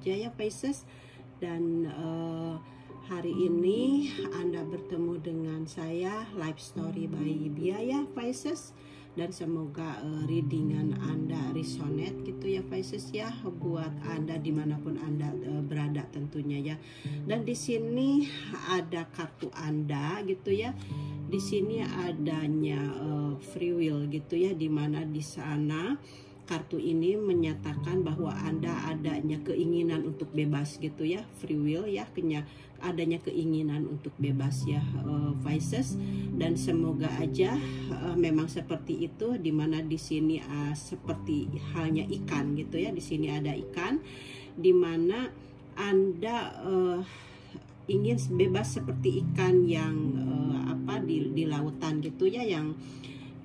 aja ya Pisces. Dan hari ini Anda bertemu dengan saya, Life Story by Bia ya Pisces. Dan semoga readingan Anda resonate gitu ya Pisces ya, buat Anda dimanapun Anda berada tentunya ya. Dan di sini ada kartu Anda gitu ya. Di sini adanya free will gitu ya, dimana di sana kartu ini menyatakan bahwa Anda adanya keinginan untuk bebas gitu ya, free will ya, adanya keinginan untuk bebas ya Pisces. Dan semoga aja memang seperti itu, dimana di sini seperti halnya ikan gitu ya. Di sini ada ikan, dimana Anda ingin bebas seperti ikan yang di lautan gitu ya, yang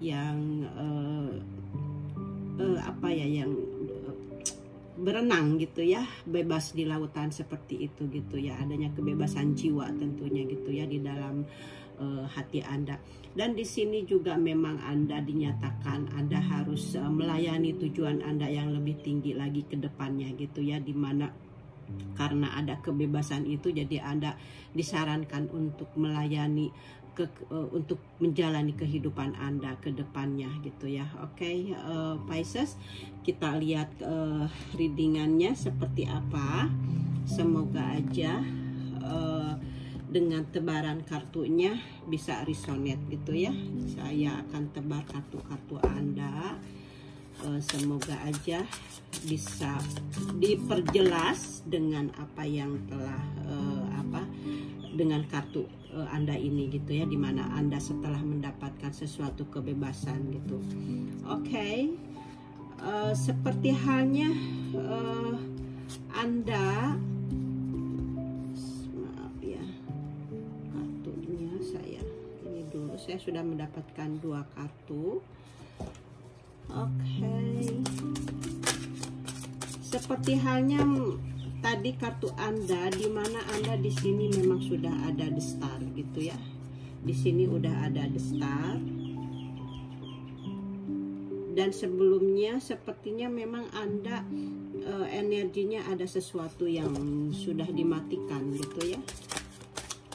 yang berenang gitu ya, bebas di lautan seperti itu gitu ya. Adanya kebebasan jiwa tentunya gitu ya di dalam hati Anda. Dan di sini juga memang Anda dinyatakan Anda harus melayani tujuan Anda yang lebih tinggi lagi ke depannya gitu ya, dimana karena ada kebebasan itu jadi Anda disarankan untuk melayani untuk menjalani kehidupan Anda ke depannya gitu ya. Oke, Pisces, kita lihat readingannya seperti apa. Semoga aja dengan tebaran kartunya bisa resonate gitu ya. Saya akan tebar kartu-kartu Anda. Semoga aja bisa diperjelas dengan apa yang telah dengan kartu Anda ini gitu ya, dimana Anda setelah mendapatkan sesuatu kebebasan gitu. Oke, seperti halnya Anda, maaf ya, kartunya saya ini dulu, saya sudah mendapatkan 2 kartu. Oke, seperti halnya tadi kartu Anda, di mana Anda di sini memang sudah ada the star gitu ya. Di sini udah ada the star. Dan sebelumnya sepertinya memang Anda energinya ada sesuatu yang sudah dimatikan gitu ya.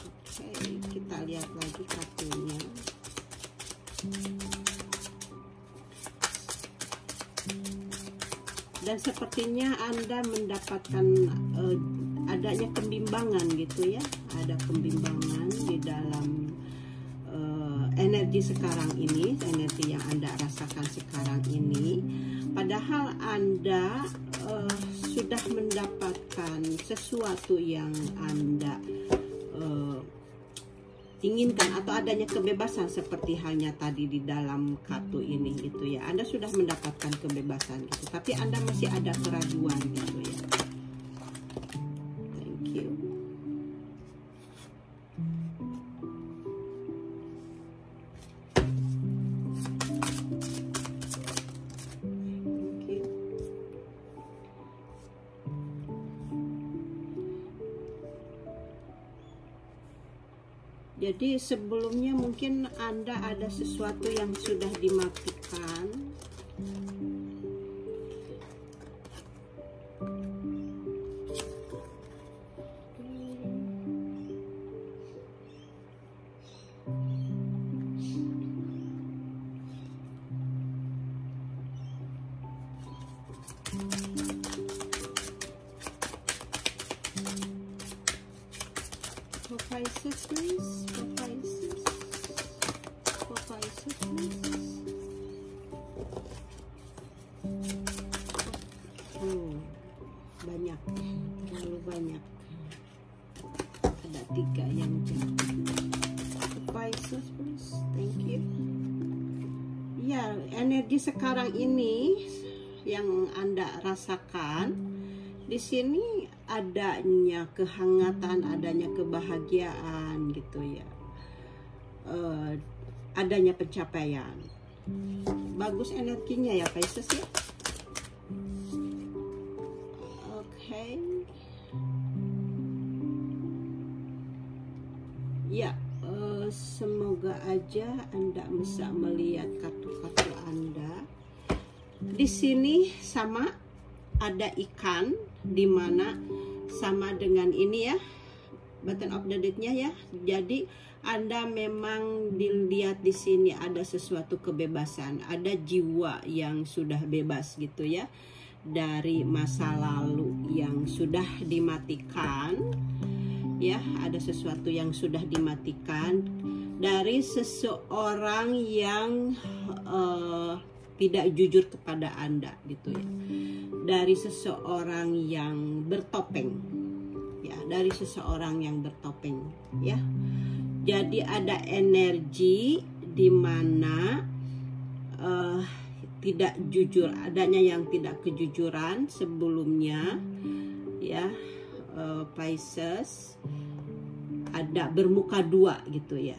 Oke, kita lihat lagi kartunya. Dan sepertinya Anda mendapatkan adanya kebimbangan gitu ya, ada kebimbangan di dalam energi sekarang ini, energi yang Anda rasakan sekarang ini. Padahal Anda sudah mendapatkan sesuatu yang Anda inginkan, atau adanya kebebasan seperti halnya tadi di dalam kartu ini gitu ya. Anda sudah mendapatkan kebebasan gitu, tapi Anda masih ada keraguan gitu ya. Thank you. Jadi sebelumnya mungkin Anda ada sesuatu yang sudah dimatikan. For Pisces, please. For Pisces. For Pisces, please. Banyak, terlalu banyak. Ada 3 yang jatuh. For Pisces, please. Thank you. Ya, energi sekarang ini yang Anda rasakan. Di sini adanya kehangatan, adanya kebahagiaan gitu ya, adanya pencapaian. Bagus energinya ya Pisces ya. Oke. Ya, semoga aja Anda bisa melihat kartu-kartu Anda. Di sini sama ada ikan dimana sama dengan ini ya, button of the dead-nya ya. Jadi Anda memang dilihat di sini ada sesuatu kebebasan, ada jiwa yang sudah bebas gitu ya, dari masa lalu yang sudah dimatikan ya, ada sesuatu yang sudah dimatikan dari seseorang yang tidak jujur kepada Anda gitu ya, dari seseorang yang bertopeng ya, dari seseorang yang bertopeng ya. Jadi ada energi di mana tidak jujur, adanya yang tidak kejujuran sebelumnya ya, Pisces, ada bermuka dua gitu ya.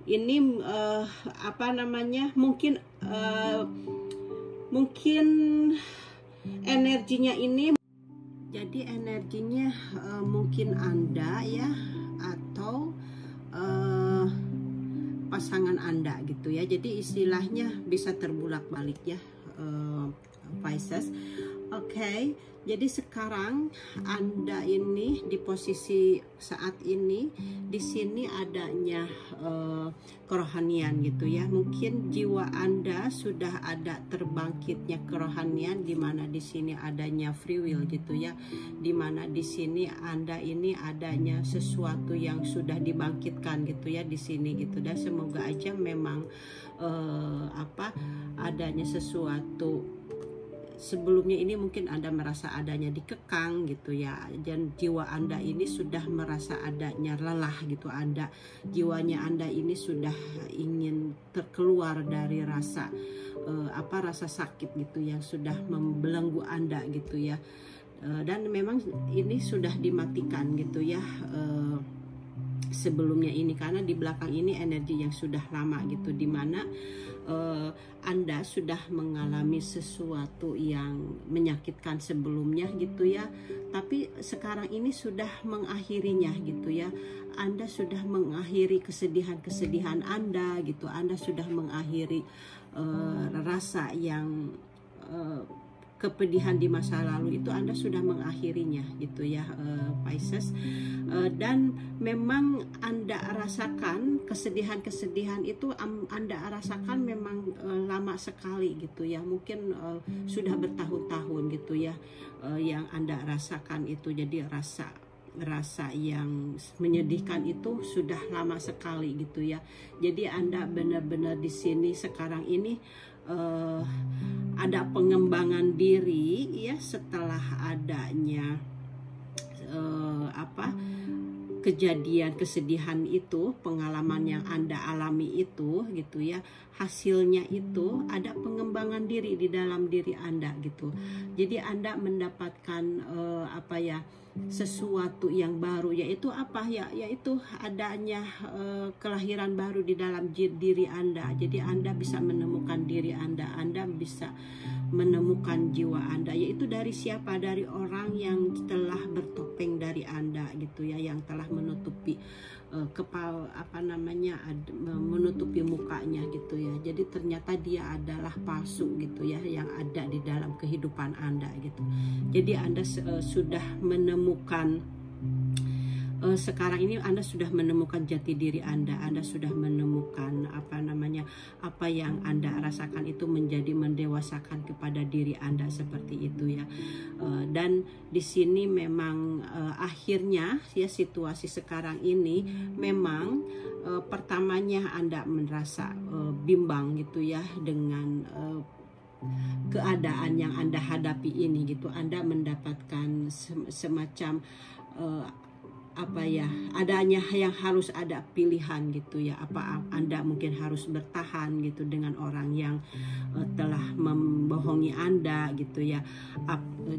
Ini apa namanya, mungkin energinya ini, jadi energinya mungkin Anda ya, atau pasangan Anda gitu ya. Jadi istilahnya bisa terbulak-balik ya, Pisces. Oke, jadi sekarang Anda ini di posisi saat ini, di sini adanya kerohanian gitu ya. Mungkin jiwa Anda sudah ada terbangkitnya kerohanian, di mana di sini adanya free will gitu ya. Di mana di sini Anda ini adanya sesuatu yang sudah dibangkitkan gitu ya di sini gitu. Dan semoga aja memang adanya sesuatu sebelumnya ini, mungkin Anda merasa adanya dikekang gitu ya, dan jiwa Anda ini sudah merasa adanya lelah gitu. Jiwanya Anda ini sudah ingin terkeluar dari rasa rasa sakit gitu yang sudah membelenggu Anda gitu ya. Dan memang ini sudah dimatikan gitu ya sebelumnya ini, karena di belakang ini energi yang sudah lama gitu, dimana Anda sudah mengalami sesuatu yang menyakitkan sebelumnya gitu ya, tapi sekarang ini sudah mengakhirinya gitu ya. Anda sudah mengakhiri kesedihan-kesedihan Anda gitu, Anda sudah mengakhiri rasa yang kepedihan di masa lalu itu, Anda sudah mengakhirinya gitu ya, Pisces. Dan memang Anda rasakan kesedihan-kesedihan itu, Anda rasakan memang lama sekali gitu ya, mungkin sudah bertahun-tahun gitu ya yang Anda rasakan itu. Jadi rasa yang menyedihkan itu sudah lama sekali gitu ya. Jadi Anda benar-benar di sini sekarang ini ada pengembangan diri ya, setelah adanya kejadian kesedihan itu, pengalaman yang Anda alami itu gitu ya, hasilnya itu ada pengembangan diri di dalam diri Anda gitu. Jadi Anda mendapatkan sesuatu yang baru, yaitu yaitu adanya kelahiran baru di dalam diri Anda. Jadi Anda bisa menemukan diri Anda bisa menemukan jiwa Anda, yaitu dari siapa? Dari orang yang telah bertopeng dari Anda gitu ya, yang telah menutupi kepala menutupi mukanya gitu ya. Jadi ternyata dia adalah palsu gitu ya, yang ada di dalam kehidupan Anda gitu. Jadi Anda sudah menemukan sekarang ini, Anda sudah menemukan jati diri Anda sudah menemukan apa yang Anda rasakan itu menjadi mendewasakan kepada diri Anda seperti itu ya. Dan di sini memang akhirnya ya, situasi sekarang ini memang pertamanya Anda merasa bimbang gitu ya dengan keadaan yang Anda hadapi ini gitu. Anda mendapatkan semacam adanya yang harus ada pilihan gitu ya. Anda mungkin harus bertahan gitu dengan orang yang telah membohongi Anda gitu ya.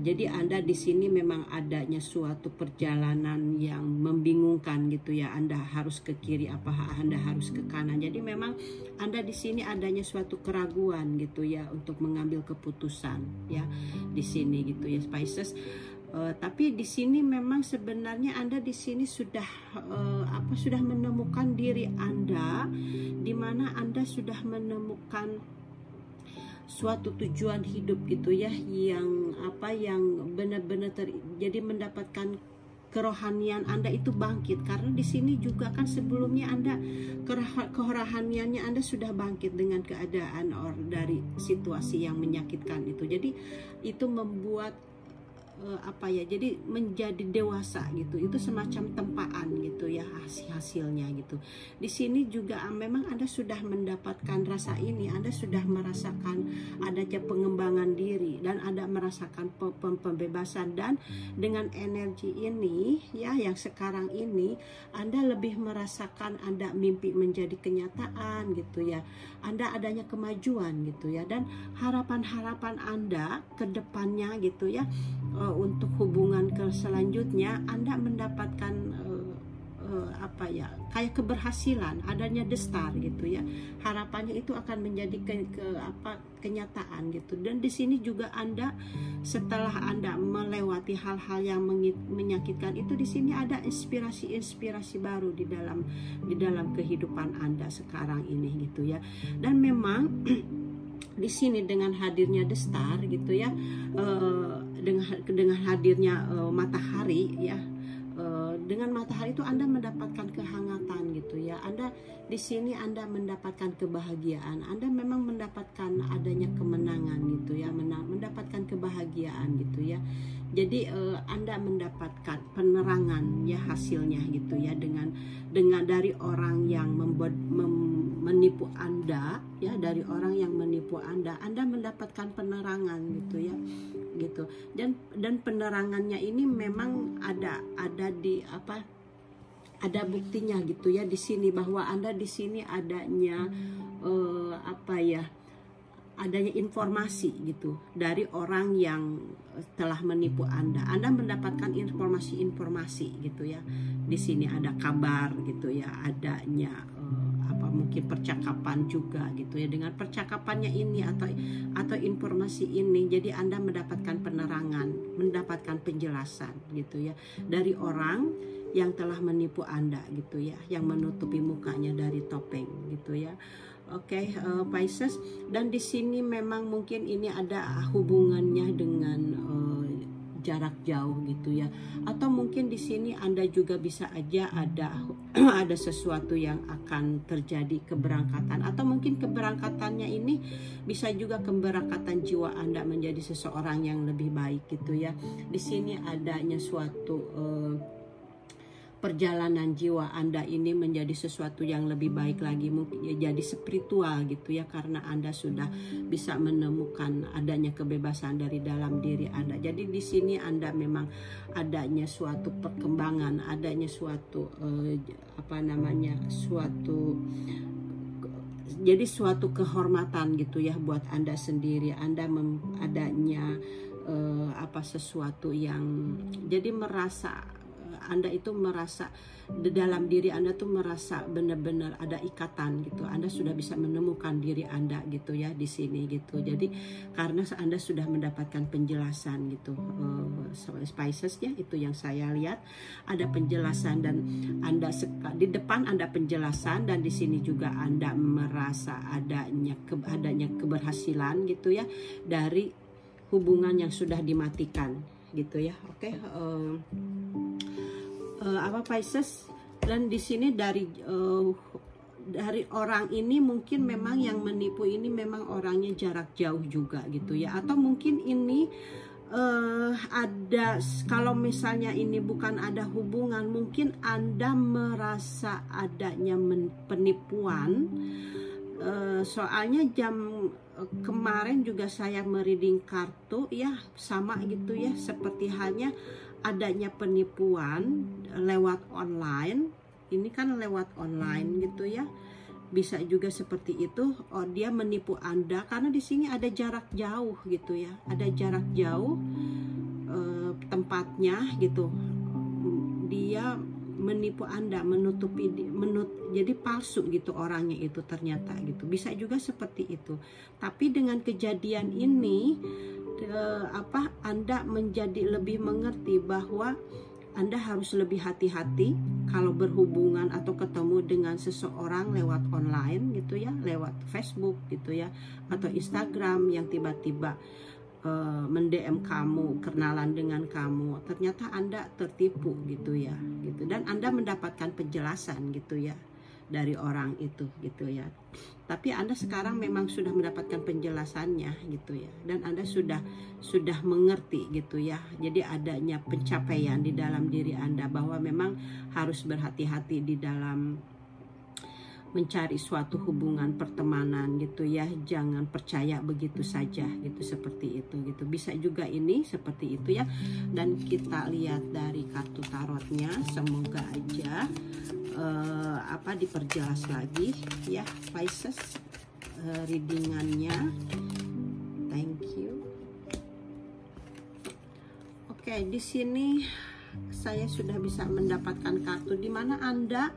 Jadi Anda di sini memang adanya suatu perjalanan yang membingungkan gitu ya. Anda harus ke kiri, Anda harus ke kanan. Jadi memang Anda di sini adanya suatu keraguan gitu ya untuk mengambil keputusan ya di sini gitu ya, Pisces. Tapi di sini memang sebenarnya Anda di sini sudah sudah menemukan diri Anda, di mana Anda sudah menemukan suatu tujuan hidup gitu ya, yang apa, yang benar-benar jadi mendapatkan kerohanian Anda itu bangkit. Karena di sini juga kan sebelumnya Anda kerohaniannya Anda sudah bangkit dengan keadaan dari situasi yang menyakitkan itu. Jadi itu membuat apa ya, jadi menjadi dewasa gitu. Itu semacam tempaan gitu ya, hasilnya gitu. Di sini juga memang Anda sudah mendapatkan rasa ini, Anda sudah merasakan adanya pengembangan diri dan Anda merasakan pembebasan. Dan dengan energi ini ya, yang sekarang ini Anda lebih merasakan Anda mimpi menjadi kenyataan gitu ya. Anda adanya kemajuan gitu ya, dan harapan-harapan Anda ke depannya gitu ya, untuk hubungan ke selanjutnya Anda mendapatkan apa ya, kayak keberhasilan, adanya the star gitu ya. Harapannya itu akan menjadi kenyataan gitu. Dan di sini juga Anda, setelah Anda melewati hal-hal yang menyakitkan itu, di sini ada inspirasi baru di dalam kehidupan Anda sekarang ini gitu ya. Dan memang di sini dengan hadirnya the star gitu ya, dengan hadirnya matahari ya, dengan matahari itu Anda mendapatkan kehangatan gitu ya. Anda di sini Anda mendapatkan kebahagiaan, Anda memang mendapatkan adanya kemenangan gitu ya, mendapatkan kebahagiaan gitu ya. Jadi Anda mendapatkan penerangan ya, hasilnya gitu ya, dengan dari orang yang menipu Anda ya, dari orang yang menipu Anda mendapatkan penerangan gitu ya, gitu. Dan penerangannya ini memang ada di apa, ada buktinya gitu ya di sini, bahwa Anda di sini adanya apa ya, adanya informasi gitu dari orang yang telah menipu Anda. Anda mendapatkan informasi gitu ya. Di sini ada kabar gitu ya, adanya apa, mungkin percakapan juga gitu ya. Dengan percakapannya ini atau informasi ini, jadi Anda mendapatkan penerangan, mendapatkan penjelasan gitu ya, dari orang yang telah menipu Anda gitu ya, yang menutupi mukanya dari topeng gitu ya. Oke, Pisces. Dan di sini memang mungkin ini ada hubungannya dengan jarak jauh gitu ya, atau mungkin di sini Anda juga bisa aja ada ada sesuatu yang akan terjadi, keberangkatan, atau mungkin keberangkatannya ini bisa juga keberangkatan jiwa Anda menjadi seseorang yang lebih baik gitu ya. Di sini adanya suatu perjalanan jiwa Anda ini menjadi sesuatu yang lebih baik lagi, mungkin ya jadi spiritual gitu ya, karena Anda sudah bisa menemukan adanya kebebasan dari dalam diri Anda. Jadi di sini Anda memang adanya suatu perkembangan, adanya suatu apa namanya, jadi suatu kehormatan gitu ya buat Anda sendiri. Anda adanya apa, sesuatu yang jadi Anda itu merasa di dalam diri Anda tuh merasa benar-benar ada ikatan gitu. Anda sudah bisa menemukan diri Anda gitu ya di sini gitu. Jadi karena Anda sudah mendapatkan penjelasan gitu. Pisces ya, itu yang saya lihat, ada penjelasan, dan Anda di depan Anda penjelasan, dan di sini juga Anda merasa adanya keberhasilan gitu ya dari hubungan yang sudah dimatikan gitu ya. Oke. Apa, Pisces. Dan di sini dari orang ini mungkin memang yang menipu ini memang orangnya jarak jauh juga gitu ya, atau mungkin ini ada, kalau misalnya ini bukan ada hubungan, mungkin Anda merasa adanya penipuan. Soalnya jam kemarin juga saya mereading kartu ya, sama gitu ya, seperti halnya adanya penipuan lewat online. Ini kan lewat online gitu ya, bisa juga seperti itu. Dia menipu Anda karena di sini ada jarak jauh gitu ya, ada jarak jauh tempatnya gitu. Dia menipu Anda, jadi palsu gitu orangnya itu ternyata gitu. Bisa juga seperti itu. Tapi dengan kejadian ini Anda menjadi lebih mengerti bahwa Anda harus lebih hati-hati kalau berhubungan atau ketemu dengan seseorang lewat online gitu ya, lewat Facebook gitu ya, atau Instagram yang tiba-tiba mendm kamu, kenalan dengan kamu, ternyata Anda tertipu gitu ya, gitu. Dan Anda mendapatkan penjelasan gitu ya dari orang itu gitu ya. Tapi Anda sekarang memang sudah mendapatkan penjelasannya gitu ya, dan Anda sudah mengerti gitu ya. Jadi adanya pencapaian di dalam diri Anda bahwa memang harus berhati-hati di dalam mencari suatu hubungan pertemanan gitu ya. Jangan percaya begitu saja gitu, seperti itu gitu. Bisa juga ini seperti itu ya. Dan kita lihat dari kartu tarotnya, semoga aja diperjelas lagi ya Pisces, readingannya. Thank you. Oke, di sini saya sudah bisa mendapatkan kartu di mana Anda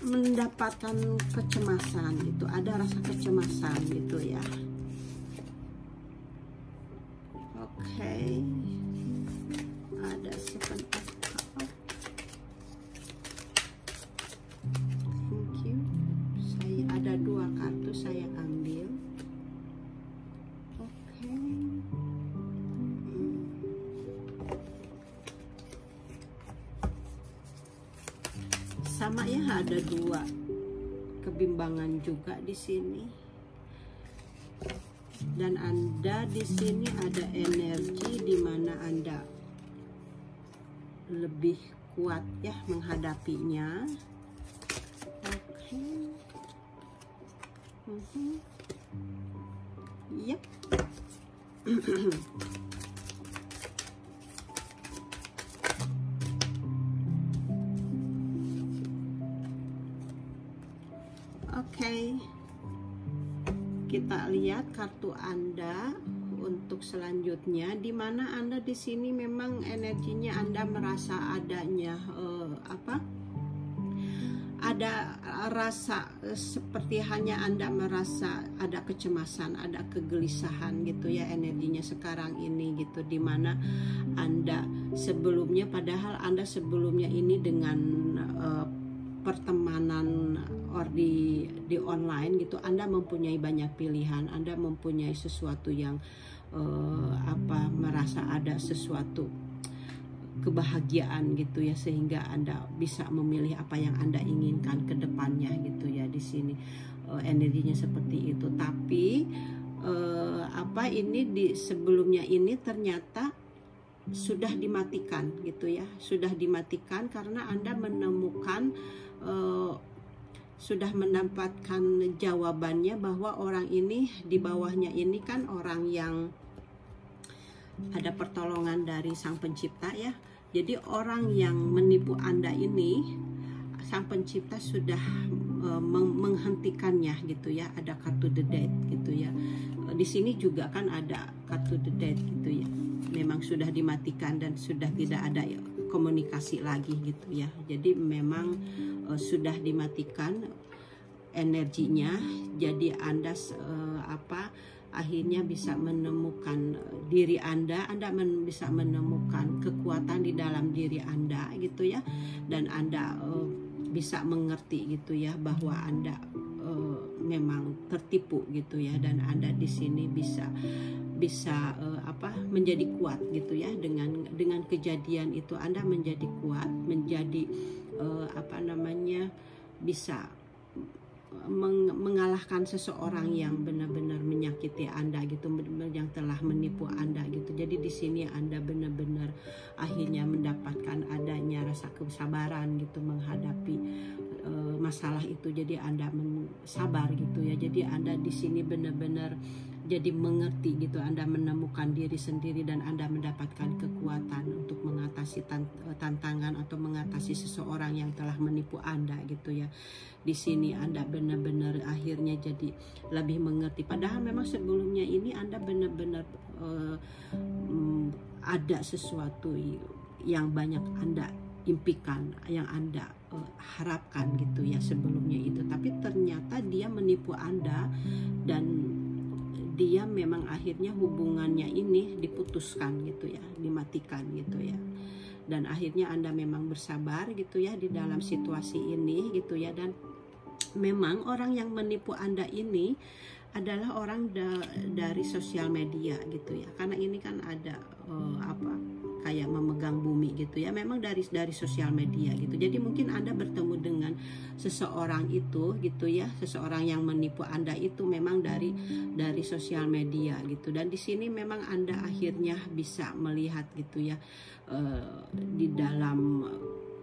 mendapatkan kecemasan gitu, ada rasa kecemasan gitu ya. Oke, ada Seven of Cups. Thank you. Saya ada 2 kartu, saya ambil. Oke. Sama ya, ada 2 kebimbangan juga di sini. Dan Anda di sini ada energi di mana Anda lebih kuat ya menghadapinya. Oke. Yep. Oke, kita lihat kartu Anda untuk selanjutnya, di mana Anda di sini memang energinya Anda merasa adanya ada rasa seperti hanya Anda merasa ada kecemasan, ada kegelisahan gitu ya energinya sekarang ini gitu, di mana Anda sebelumnya, padahal Anda sebelumnya ini dengan pertemanan di online gitu, Anda mempunyai banyak pilihan, Anda mempunyai sesuatu yang merasa ada sesuatu kebahagiaan gitu ya, sehingga Anda bisa memilih apa yang Anda inginkan ke depannya gitu ya. Di sini energinya seperti itu. Tapi ini di sebelumnya ini ternyata sudah dimatikan gitu ya, sudah dimatikan karena Anda menemukan sudah mendapatkan jawabannya bahwa orang ini di bawahnya ini kan orang yang ada pertolongan dari Sang Pencipta ya. Jadi orang yang menipu Anda ini, Sang Pencipta sudah menghentikannya gitu ya. Ada kartu The Dead gitu ya. Di sini juga kan ada kartu The Dead gitu ya. Memang sudah dimatikan dan sudah tidak ada komunikasi lagi gitu ya. Jadi memang sudah dimatikan energinya. Jadi Anda akhirnya bisa menemukan diri Anda bisa menemukan kekuatan di dalam diri Anda gitu ya, dan Anda bisa mengerti gitu ya bahwa Anda memang tertipu gitu ya, dan Anda di sini bisa menjadi kuat gitu ya, dengan kejadian itu Anda menjadi kuat, menjadi bisa mengalahkan seseorang yang benar-benar menyakiti Anda gitu, yang telah menipu Anda gitu. Jadi di sini Anda benar-benar akhirnya mendapatkan adanya rasa kesabaran gitu menghadapi masalah itu. Jadi Anda sabar gitu ya. Jadi Anda di sini benar-benar jadi mengerti gitu, Anda menemukan diri sendiri dan Anda mendapatkan kekuatan untuk mengatasi tantangan atau mengatasi seseorang yang telah menipu Anda gitu ya. Di sini Anda benar-benar akhirnya jadi lebih mengerti, padahal memang sebelumnya ini Anda benar-benar ada sesuatu yang banyak Anda impikan, yang Anda harapkan gitu ya sebelumnya itu, tapi ternyata dia menipu Anda, dan dia memang akhirnya hubungannya ini diputuskan gitu ya, dimatikan gitu ya. Dan akhirnya Anda memang bersabar gitu ya di dalam situasi ini gitu ya. Dan memang orang yang menipu Anda ini adalah orang dari sosial media gitu ya, karena ini kan ada kayak memegang bumi gitu ya, memang dari sosial media gitu. Jadi mungkin Anda bertemu dengan seseorang itu gitu ya, seseorang yang menipu Anda itu memang dari sosial media gitu. Dan di sini memang Anda akhirnya bisa melihat gitu ya, di dalam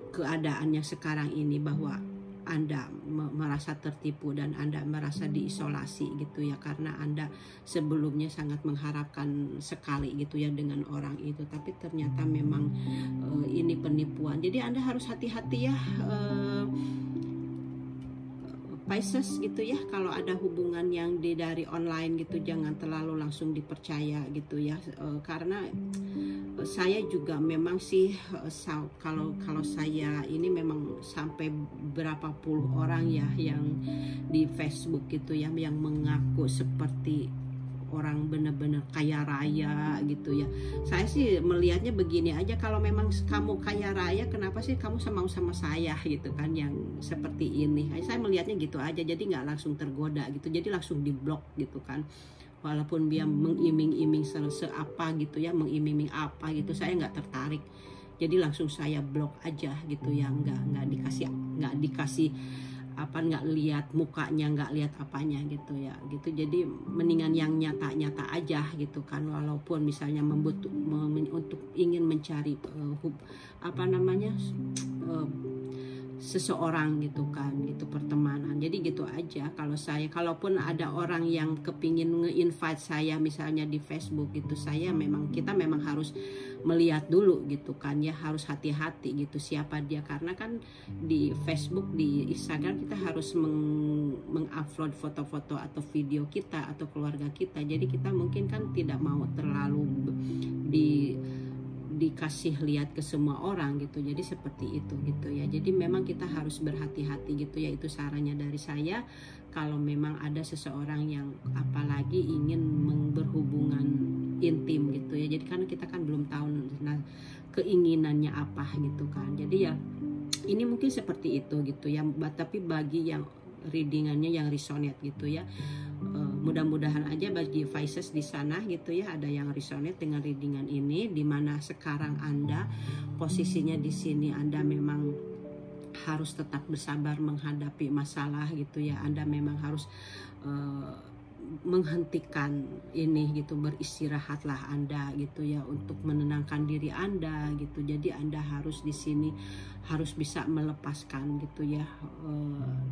keadaannya sekarang ini bahwa Anda merasa tertipu dan Anda merasa diisolasi gitu ya, karena Anda sebelumnya sangat mengharapkan sekali gitu ya dengan orang itu, tapi ternyata memang ini penipuan. Jadi Anda harus hati-hati ya, Pisces gitu ya, kalau ada hubungan yang dari online gitu jangan terlalu langsung dipercaya gitu ya, karena saya juga memang sih kalau saya ini memang sampai berapa puluh orang ya yang di Facebook gitu ya yang mengaku seperti orang benar-benar kaya raya gitu ya. Saya sih melihatnya begini aja, kalau memang kamu kaya raya kenapa sih kamu mau sama saya gitu kan, yang seperti ini. Saya melihatnya gitu aja, jadi nggak langsung tergoda gitu, jadi langsung diblok gitu kan. Walaupun dia mengiming-iming seapa gitu ya, mengiming-iming apa gitu, saya nggak tertarik. Jadi langsung saya blok aja gitu ya, nggak dikasih nggak lihat mukanya, nggak lihat apanya gitu ya gitu. Jadi mendingan yang nyata-nyata aja gitu kan, walaupun misalnya untuk ingin mencari seseorang gitu kan gitu, pertemanan. Jadi gitu aja kalau saya. Kalaupun ada orang yang kepingin nge-invite saya misalnya di Facebook gitu, kita memang harus melihat dulu gitu kan ya, harus hati-hati gitu siapa dia, karena kan di Facebook, di Instagram kita harus mengupload foto-foto atau video kita atau keluarga kita. Jadi kita mungkin kan tidak mau terlalu dikasih lihat ke semua orang gitu. Jadi seperti itu gitu ya. Jadi memang kita harus berhati-hati gitu ya. Itu sarannya dari saya. Kalau memang ada seseorang yang apalagi ingin berhubungan intim gitu ya. Jadi karena kita kan belum tahu keinginannya apa gitu kan. Jadi ya ini mungkin seperti itu gitu ya. Tapi bagi yang readingannya yang resonate gitu ya, mudah-mudahan aja bagi Pisces di sana gitu ya ada yang resonate dengan readingan ini, dimana sekarang Anda posisinya di sini Anda memang harus tetap bersabar menghadapi masalah gitu ya. Anda memang harus menghentikan ini gitu, beristirahatlah Anda gitu ya untuk menenangkan diri Anda gitu. Jadi Anda harus di sini harus bisa melepaskan gitu ya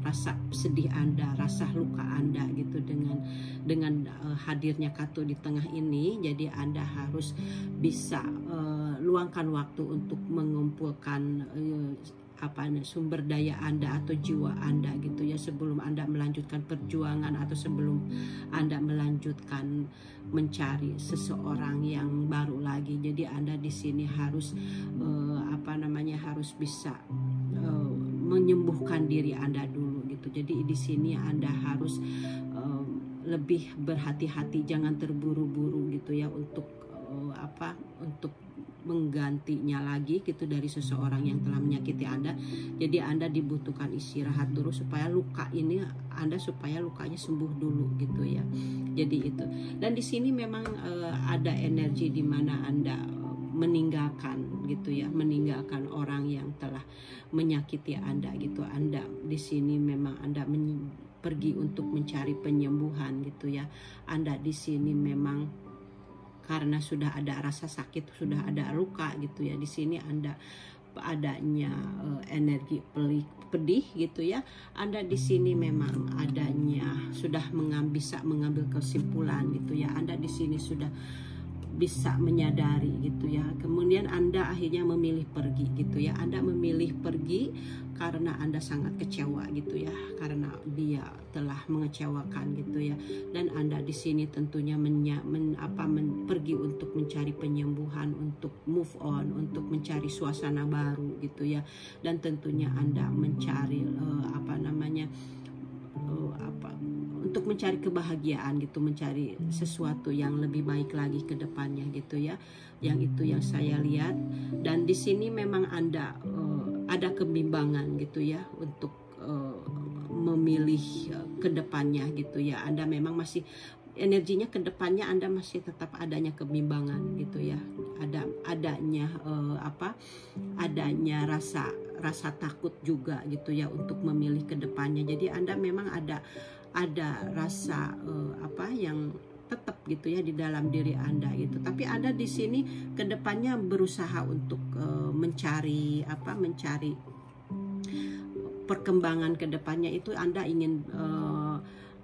rasa sedih Anda, rasa luka Anda gitu dengan hadirnya Katu di tengah ini. Jadi Anda harus bisa luangkan waktu untuk mengumpulkan sumber daya Anda atau jiwa Anda gitu ya, sebelum Anda melanjutkan perjuangan atau sebelum Anda melanjutkan mencari seseorang yang baru lagi. Jadi Anda di sini harus harus bisa menyembuhkan diri Anda dulu gitu. Jadi di sini Anda harus lebih berhati-hati, jangan terburu-buru gitu ya untuk menggantinya lagi gitu dari seseorang yang telah menyakiti Anda. Jadi Anda dibutuhkan istirahat dulu supaya supaya lukanya sembuh dulu gitu ya. Jadi itu. Dan di sini memang ada energi di mana Anda meninggalkan gitu ya, meninggalkan orang yang telah menyakiti Anda gitu. Anda di sini memang Anda pergi untuk mencari penyembuhan gitu ya. Anda di sini memang karena sudah ada rasa sakit, sudah ada luka gitu ya. Di sini Anda adanya energi pedih gitu ya. Anda di sini memang adanya sudah bisa mengambil kesimpulan gitu ya. Anda di sini sudah bisa menyadari gitu ya. Kemudian Anda akhirnya memilih pergi gitu ya. Anda memilih pergi karena Anda sangat kecewa gitu ya, karena dia telah mengecewakan gitu ya. Dan Anda di sini tentunya pergi untuk mencari penyembuhan, untuk move on, untuk mencari suasana baru gitu ya. Dan tentunya Anda mencari untuk untuk mencari kebahagiaan gitu, mencari sesuatu yang lebih baik lagi ke depannya gitu ya. Yang itu yang saya lihat. Dan di sini memang Anda ada kebimbangan gitu ya untuk memilih ke depannya gitu ya. Anda memang masih energinya ke depannya, Anda masih tetap adanya kebimbangan gitu ya. Adanya adanya rasa takut juga gitu ya untuk memilih ke depannya. Jadi Anda memang ada rasa yang tetap gitu ya di dalam diri Anda gitu. Tapi Anda di sini ke depannya berusaha untuk mencari perkembangan ke depannya itu. Anda ingin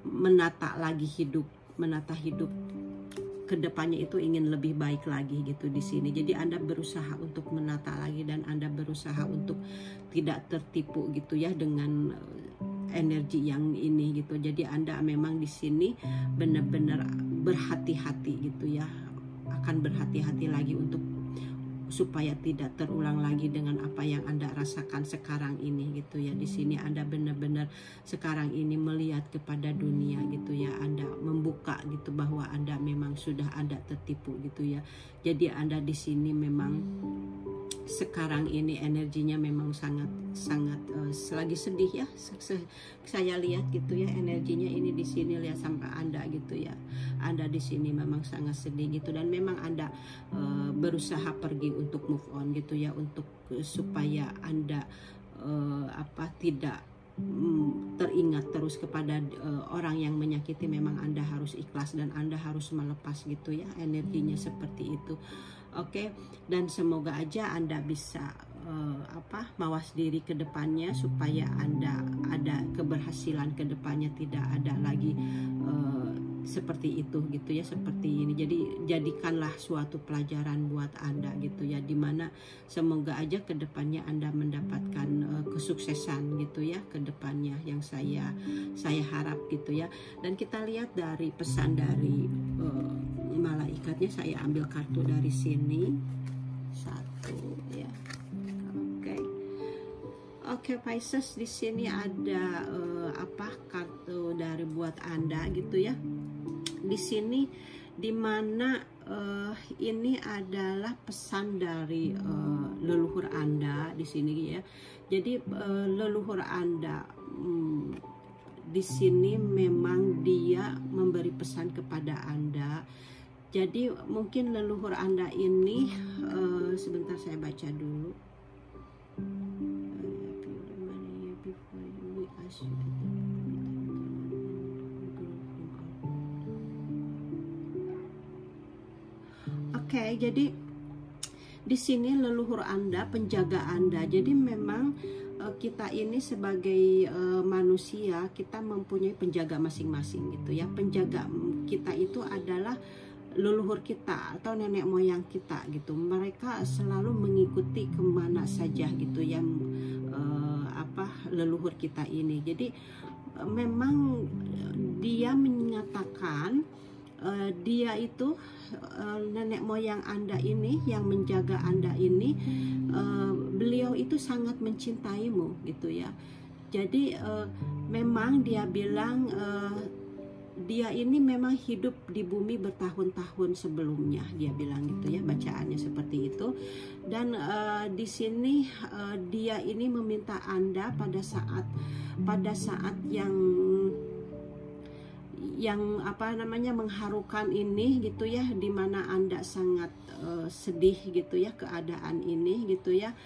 menata hidup ke depannya itu, ingin lebih baik lagi gitu di sini. Jadi Anda berusaha untuk menata lagi, dan Anda berusaha untuk tidak tertipu gitu ya dengan energi yang ini gitu. Jadi Anda memang di sini benar-benar berhati-hati gitu ya. Akan berhati-hati lagi untuk supaya tidak terulang lagi dengan apa yang Anda rasakan sekarang ini gitu ya. Di sini Anda benar-benar sekarang ini melihat kepada dunia gitu ya. Anda membuka gitu bahwa Anda memang sudah ada tertipu gitu ya. Jadi Anda di sini memang sekarang ini energinya memang sangat lagi sedih ya. Saya lihat gitu ya, energinya ini di sini, lihat sampai Anda gitu ya. Anda di sini memang sangat sedih gitu, dan memang Anda berusaha pergi untuk move on gitu ya, untuk supaya Anda tidak teringat terus kepada orang yang menyakiti. Memang Anda harus ikhlas dan Anda harus melepas gitu ya, energinya seperti itu. Oke, dan semoga aja Anda bisa mawas diri ke depannya, supaya Anda ada keberhasilan ke depannya, tidak ada lagi seperti itu gitu ya, seperti ini. Jadi jadikanlah suatu pelajaran buat Anda gitu ya, dimana semoga aja ke depannya Anda mendapatkan kesuksesan gitu ya ke depannya, yang saya harap gitu ya. Dan kita lihat dari pesan dari malaikatnya, saya ambil kartu dari sini satu ya. Oke, Pisces, di sini ada kartu dari buat Anda gitu ya. Di sini dimana ini adalah pesan dari leluhur Anda di sini ya. Jadi leluhur Anda di sini memang dia memberi pesan kepada Anda. Jadi mungkin leluhur Anda ini sebentar saya baca dulu. Oke, jadi di sini leluhur Anda, penjaga Anda. Jadi memang kita ini sebagai manusia, kita mempunyai penjaga masing-masing gitu ya. Penjaga kita itu adalah leluhur kita atau nenek moyang kita gitu. Mereka selalu mengikuti kemana saja gitu ya, leluhur kita ini. Jadi memang dia menyatakan dia itu nenek moyang Anda ini yang menjaga Anda ini, beliau itu sangat mencintaimu gitu ya. Jadi memang dia bilang dia ini memang hidup di bumi bertahun-tahun sebelumnya, dia bilang gitu ya, bacaannya seperti itu. Dan di sini dia ini meminta Anda pada saat yang mengharukan ini gitu ya, dimana Anda sangat sedih gitu ya keadaan ini gitu ya.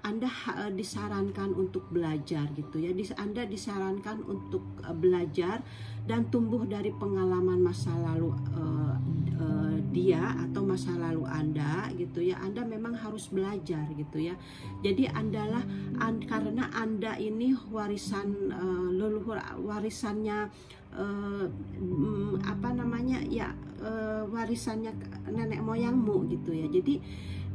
Anda disarankan untuk belajar gitu ya. Anda disarankan untuk belajar dan tumbuh dari pengalaman masa lalu dia atau masa lalu Anda gitu ya. Anda memang harus belajar gitu ya. Jadi karena Anda ini warisan leluhur, warisannya warisannya nenek moyangmu gitu ya. Jadi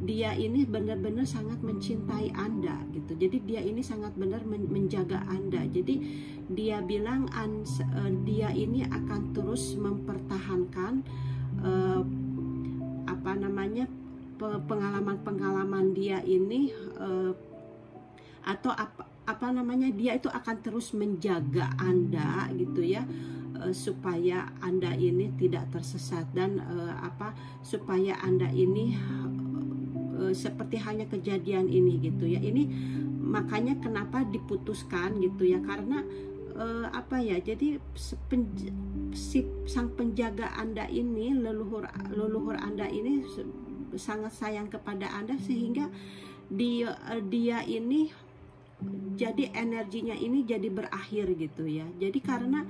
dia ini benar-benar sangat mencintai Anda gitu. Jadi dia ini sangat benar menjaga Anda. Jadi dia bilang dia ini akan terus mempertahankan pengalaman-pengalaman dia ini, atau dia itu akan terus menjaga Anda gitu ya, supaya Anda ini tidak tersesat, dan supaya Anda ini seperti halnya kejadian ini gitu ya. Ini makanya kenapa diputuskan gitu ya, karena jadi sang penjaga Anda ini, leluhur Anda ini sangat sayang kepada Anda, sehingga dia ini jadi energinya ini jadi berakhir gitu ya. Jadi karena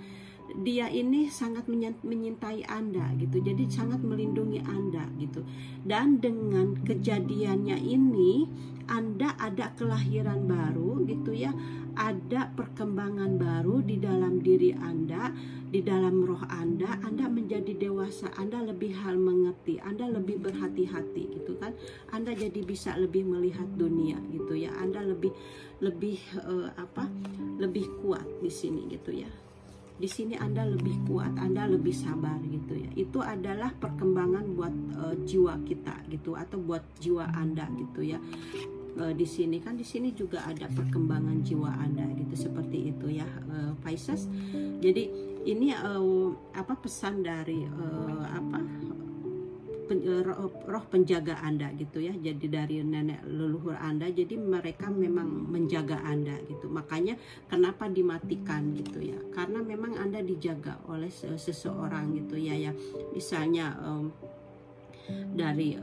dia ini sangat menyintai Anda gitu, jadi sangat melindungi Anda gitu. Dan dengan kejadiannya ini Anda ada kelahiran baru gitu ya, ada perkembangan baru di dalam diri Anda, di dalam roh Anda menjadi dewasa, Anda lebih hal mengerti, Anda lebih berhati-hati gitu kan. Anda jadi bisa lebih melihat dunia gitu ya. Anda lebih kuat di sini gitu ya. Di sini Anda lebih kuat, Anda lebih sabar gitu ya. Itu adalah perkembangan buat jiwa kita gitu, atau buat jiwa Anda gitu ya. Di sini juga ada perkembangan jiwa Anda gitu, seperti itu ya, Pisces. Jadi ini pesan dari roh penjaga Anda gitu ya. Jadi dari nenek leluhur Anda, jadi mereka memang menjaga Anda gitu. Makanya kenapa dimatikan gitu ya, karena memang Anda dijaga oleh seseorang gitu ya. Misalnya dari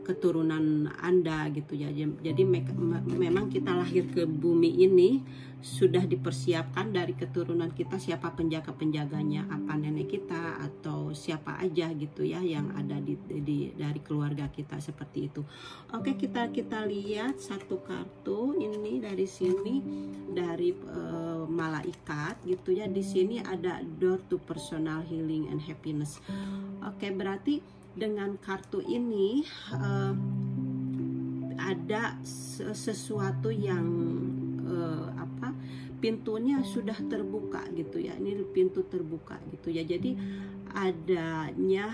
keturunan Anda gitu ya. Jadi memang kita lahir ke bumi ini sudah dipersiapkan dari keturunan kita, siapa penjaga-penjaganya, apa nenek kita atau siapa aja gitu ya yang ada dari keluarga kita, seperti itu. Oke, kita lihat satu kartu ini dari sini, dari malaikat gitu ya. Di sini ada door to personal healing and happiness. Oke, berarti dengan kartu ini ada sesuatu yang pintunya sudah terbuka gitu ya. Ini pintu terbuka gitu ya. Jadi adanya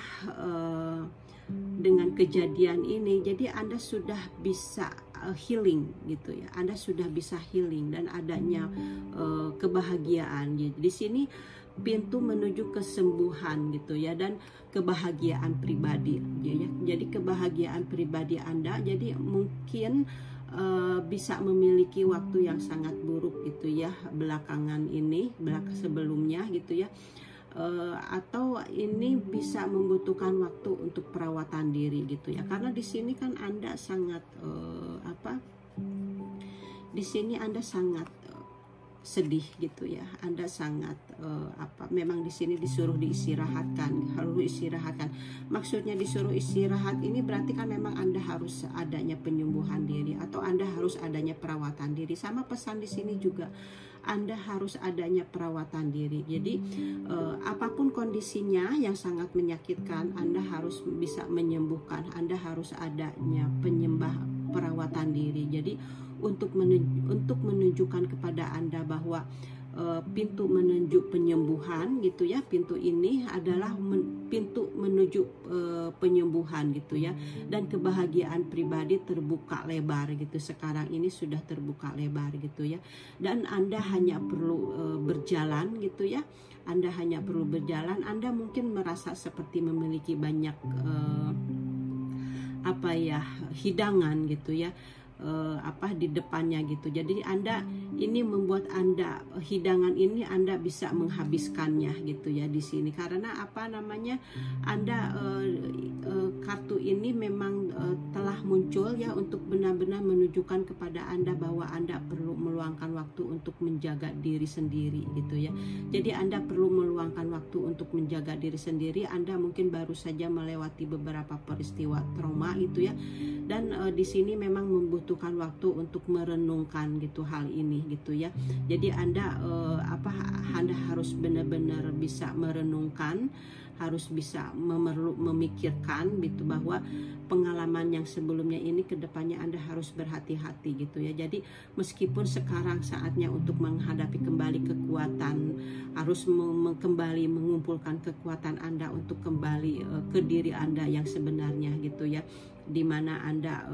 dengan kejadian ini, jadi Anda sudah bisa healing gitu ya. Anda sudah bisa healing dan adanya kebahagiaan. Di sini pintu menuju kesembuhan gitu ya, dan kebahagiaan pribadi ya. Jadi kebahagiaan pribadi Anda, jadi mungkin bisa memiliki waktu yang sangat buruk gitu ya belakangan ini, sebelumnya gitu ya. Atau ini bisa membutuhkan waktu untuk perawatan diri gitu ya, karena di sini kan Anda sangat di sini Anda sangat sedih gitu ya. Anda sangat memang di sini disuruh diistirahatkan, harus istirahatkan. Maksudnya disuruh istirahat ini berarti kan memang Anda harus adanya penyembuhan diri, atau Anda harus adanya perawatan diri. Sama pesan di sini juga, Anda harus adanya perawatan diri. Jadi apapun kondisinya yang sangat menyakitkan, Anda harus bisa menyembuhkan. Anda harus adanya perawatan diri. Jadi untuk menunjukkan kepada Anda bahwa pintu menuju penyembuhan gitu ya. Pintu ini adalah pintu menuju penyembuhan gitu ya, dan kebahagiaan pribadi terbuka lebar gitu. Sekarang ini sudah terbuka lebar gitu ya, dan Anda hanya perlu berjalan gitu ya. Anda hanya perlu berjalan. Anda mungkin merasa seperti memiliki banyak hidangan gitu ya, di depannya gitu. Jadi Anda ini membuat Anda hidangan ini Anda bisa menghabiskannya gitu ya di sini, karena Anda kartu ini memang telah muncul ya untuk benar-benar menunjukkan kepada Anda bahwa Anda perlu meluangkan waktu untuk menjaga diri sendiri gitu ya. Jadi Anda perlu meluangkan waktu untuk menjaga diri sendiri. Anda mungkin baru saja melewati beberapa peristiwa trauma gitu ya, dan di sini memang membutuhkan waktu untuk merenungkan gitu hal ini gitu ya. Jadi Anda Anda harus benar-benar bisa merenungkan, harus bisa memikirkan gitu, bahwa pengalaman yang sebelumnya ini kedepannya Anda harus berhati-hati gitu ya. Jadi meskipun sekarang saatnya untuk menghadapi kembali kekuatan, harus kembali mengumpulkan kekuatan Anda untuk kembali ke diri Anda yang sebenarnya gitu ya, dimana Anda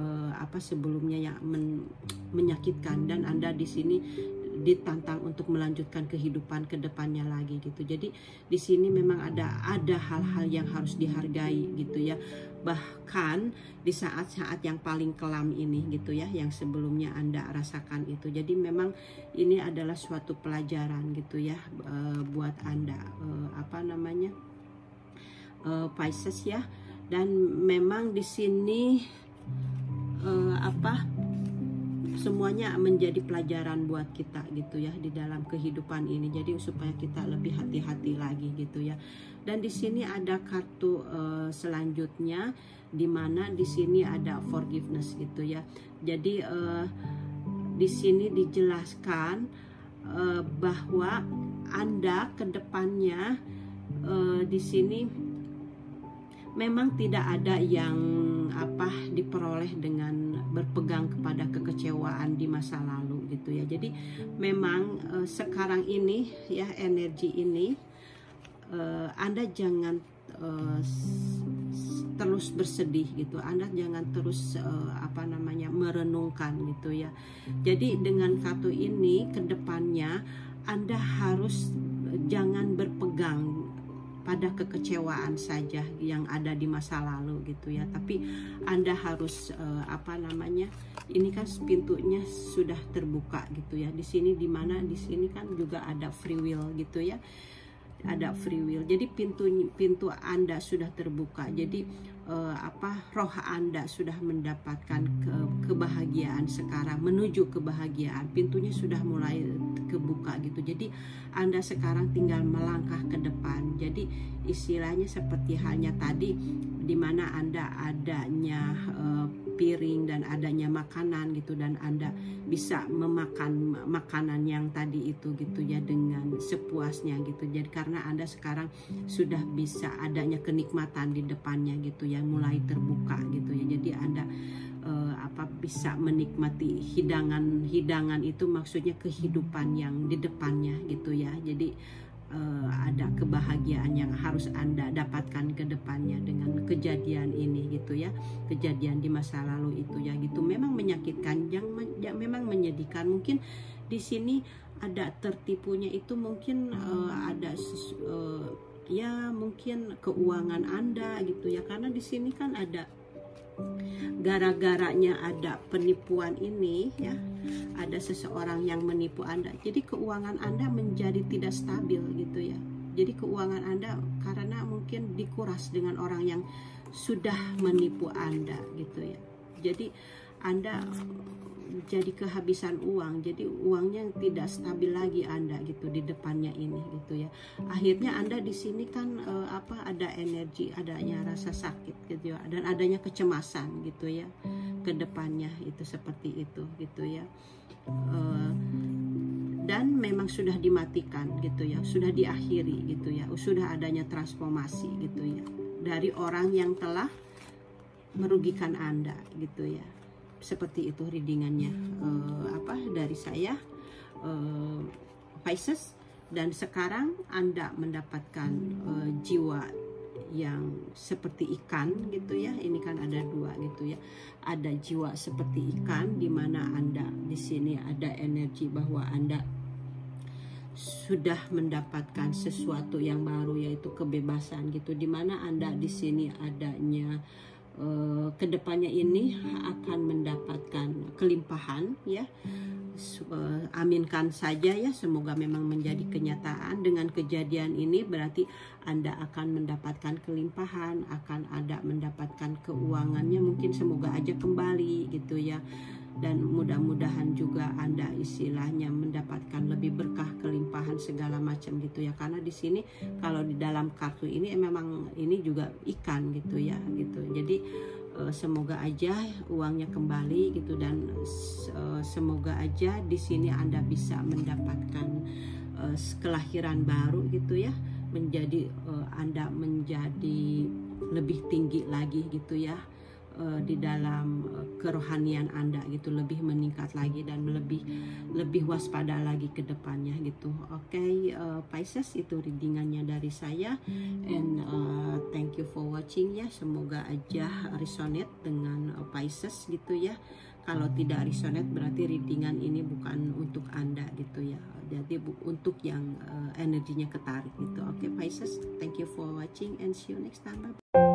sebelumnya yang menyakitkan, dan Anda di sini ditantang untuk melanjutkan kehidupan ke depannya lagi gitu. Jadi di sini memang ada hal-hal yang harus dihargai gitu ya. Bahkan di saat-saat yang paling kelam ini gitu ya, yang sebelumnya Anda rasakan itu. Jadi memang ini adalah suatu pelajaran gitu ya buat Anda Pisces ya. Dan memang di sini semuanya menjadi pelajaran buat kita gitu ya di dalam kehidupan ini. Jadi supaya kita lebih hati-hati lagi gitu ya. Dan di sini ada kartu selanjutnya, di mana di sini ada forgiveness gitu ya. Jadi di sini dijelaskan bahwa Anda ke depannya di sini memang tidak ada yang diperoleh dengan berpegang kepada kekecewaan di masa lalu gitu ya. Jadi memang sekarang ini ya, energi ini Anda jangan terus bersedih gitu. Anda jangan terus merenungkan gitu ya. Jadi dengan kartu ini ke depannya Anda harus jangan berpegang pada kekecewaan saja yang ada di masa lalu gitu ya. Tapi Anda harus ini kan pintunya sudah terbuka gitu ya. Di sini dimana di sini kan juga ada free will gitu ya. Ada free will. Jadi pintu Anda sudah terbuka. Jadi roh Anda sudah mendapatkan kebahagiaan sekarang, menuju kebahagiaan. Pintunya sudah mulai kebuka gitu. Jadi Anda sekarang tinggal melangkah ke depan. Jadi istilahnya seperti halnya tadi, di mana Anda adanya piring dan adanya makanan gitu, dan Anda bisa memakan makanan yang tadi itu gitu ya dengan sepuasnya gitu. Jadi karena Anda sekarang sudah bisa adanya kenikmatan di depannya gitu ya, mulai terbuka gitu ya. Jadi Anda bisa menikmati hidangan itu, maksudnya kehidupan yang di depannya gitu ya. Jadi ada kebahagiaan yang harus Anda dapatkan ke depannya dengan kejadian ini gitu ya. Kejadian di masa lalu itu ya gitu memang menyakitkan, yang memang menyedihkan. Mungkin di sini ada tertipunya itu mungkin ada ya mungkin keuangan Anda gitu ya, karena di sini kan ada gara-garanya ada penipuan ini ya, ada seseorang yang menipu Anda. Jadi keuangan Anda menjadi tidak stabil gitu ya. Jadi keuangan Anda karena mungkin dikuras dengan orang yang sudah menipu Anda gitu ya. Jadi Anda jadi kehabisan uang, jadi uangnya tidak stabil lagi Anda gitu di depannya ini gitu ya. Akhirnya Anda di sini kan ada energi, adanya rasa sakit gitu ya, dan adanya kecemasan gitu ya ke depannya itu seperti itu gitu ya. Dan memang sudah dimatikan gitu ya, sudah diakhiri gitu ya, sudah adanya transformasi gitu ya dari orang yang telah merugikan Anda gitu ya. Seperti itu readingannya dari saya Pisces. Dan sekarang Anda mendapatkan jiwa yang seperti ikan gitu ya. Ini kan ada dua gitu ya. Ada jiwa seperti ikan, di mana Anda di sini ada energi bahwa Anda sudah mendapatkan sesuatu yang baru, yaitu kebebasan gitu. Di mana Anda di sini adanya kedepannya ini akan mendapatkan kelimpahan ya. Aminkan saja ya, semoga memang menjadi kenyataan. Dengan kejadian ini berarti Anda akan mendapatkan kelimpahan, akan ada mendapatkan keuangannya, mungkin semoga aja kembali gitu ya. Dan mudah-mudahan juga Anda istilahnya mendapatkan lebih berkah, kelimpahan segala macam gitu ya. Karena di sini kalau di dalam kartu ini memang ini juga ikan gitu ya gitu. Jadi semoga aja uangnya kembali gitu, dan semoga aja di sini Anda bisa mendapatkan kelahiran baru gitu ya. Menjadi Anda menjadi lebih tinggi lagi gitu ya. Di dalam kerohanian Anda gitu, lebih meningkat lagi dan lebih waspada lagi ke depannya gitu. Oke, Pisces, itu readingannya dari saya, and thank you for watching ya. Semoga aja resonate dengan Pisces gitu ya. Kalau tidak resonate berarti readingan ini bukan untuk Anda gitu ya. Jadi untuk yang energinya ketarik gitu. Oke, Pisces, thank you for watching and see you next time. Bye.